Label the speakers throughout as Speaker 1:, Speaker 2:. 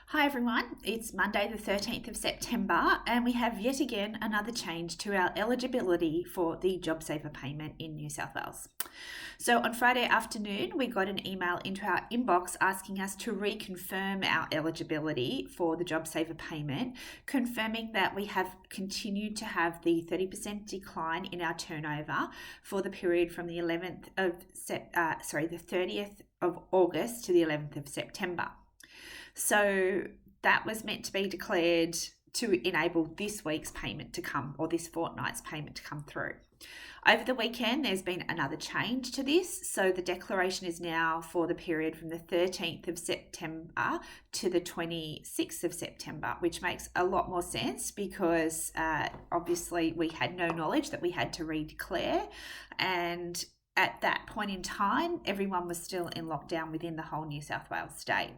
Speaker 1: Hi everyone, it's Monday the 13th of September and we have yet again another change to our eligibility for the JobSaver payment in New South Wales. So on Friday afternoon, we got an email into our inbox asking us to reconfirm our eligibility for the JobSaver payment, confirming that we have continued to have the 30% decline in our turnover for the period from the 30th of August to the 11th of September. So that was meant to be declared to enable this week's payment to come, or this fortnight's payment to come through. Over the weekend, there's been another change to this. So the declaration is now for the period from the 13th of September to the 26th of September, which makes a lot more sense because obviously we had no knowledge that we had to redeclare. And at that point in time, everyone was still in lockdown within the whole New South Wales state.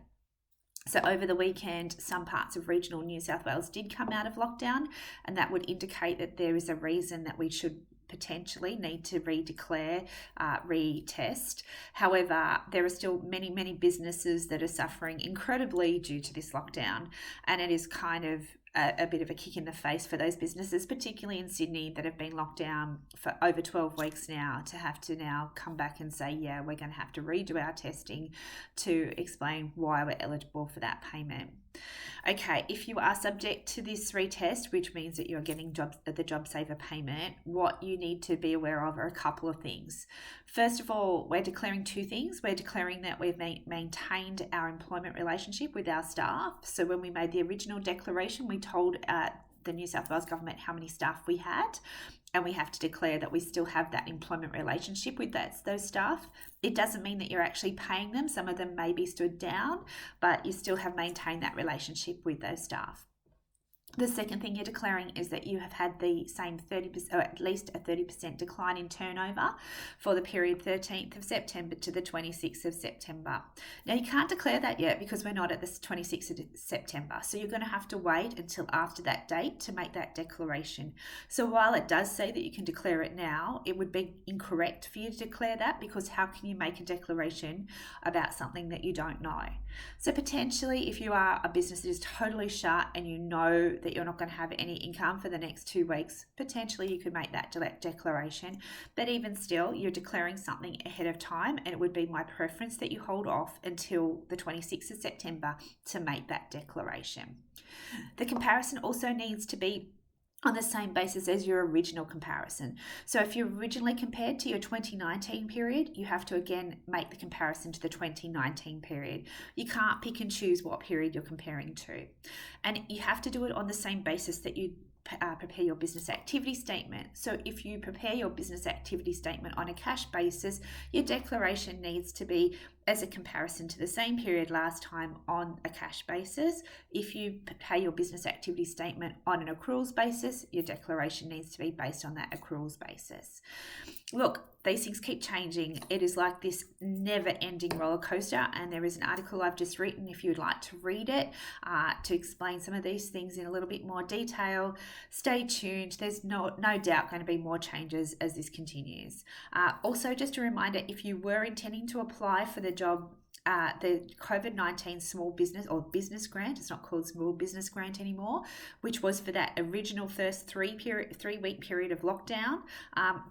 Speaker 1: So over the weekend, some parts of regional New South Wales did come out of lockdown, and that would indicate that there is a reason that we should potentially need to redeclare, retest. However, there are still many businesses that are suffering incredibly due to this lockdown, and it is kind of a bit of a kick in the face for those businesses, particularly in Sydney, that have been locked down for over 12 weeks now, to have to now come back and say, yeah, we're going to have to redo our testing to explain why we're eligible for that payment. Okay, if you are subject to this retest, which means that you're getting the JobSaver payment, what you need to be aware of are a couple of things. First of all, we're declaring two things. We're declaring that we've maintained our employment relationship with our staff. So when we made the original declaration, we told the New South Wales government how many staff we had, and we have to declare that we still have that employment relationship with those staff. It doesn't mean that you're actually paying them. Some of them may be stood down, but you still have maintained that relationship with those staff. The second thing you're declaring is that you have had the same 30%, or at least a 30% decline in turnover for the period 13th of September to the 26th of September. Now, you can't declare that yet because we're not at the 26th of September. So you're going to have to wait until after that date to make that declaration. So while it does say that you can declare it now, it would be incorrect for you to declare that, because how can you make a declaration about something that you don't know? So potentially, if you are a business that is totally shut and you know that you're not going to have any income for the next 2 weeks, potentially you could make that declaration. But even still, you're declaring something ahead of time, and it would be my preference that you hold off until the 26th of September to make that declaration. The comparison also needs to be on the same basis as your original comparison. So if you originally compared to your 2019 period, you have to again make the comparison to the 2019 period. You can't pick and choose what period you're comparing to. And you have to do it on the same basis that you prepare your business activity statement. So if you prepare your business activity statement on a cash basis, your declaration needs to be as a comparison to the same period last time on a cash basis. If you prepare your business activity statement on an accruals basis, your declaration needs to be based on that accruals basis. Look, these things keep changing. It is like this never-ending roller coaster, and there is an article I've just written, if you would like to read it, to explain some of these things in a little bit more detail. Stay tuned. There's no doubt going to be more changes as this continues. Also, just a reminder, if you were intending to apply for the COVID-19 small business or business grant, it's not called small business grant anymore, which was for that original first 3-week period of lockdown.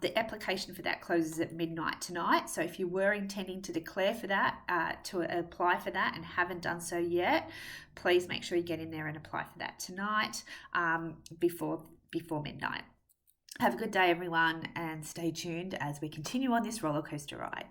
Speaker 1: The application for that closes at midnight tonight. So if you were intending to declare for that, to apply for that and haven't done so yet, please make sure you get in there and apply for that tonight, before midnight. Have a good day, everyone, and stay tuned as we continue on this roller coaster ride.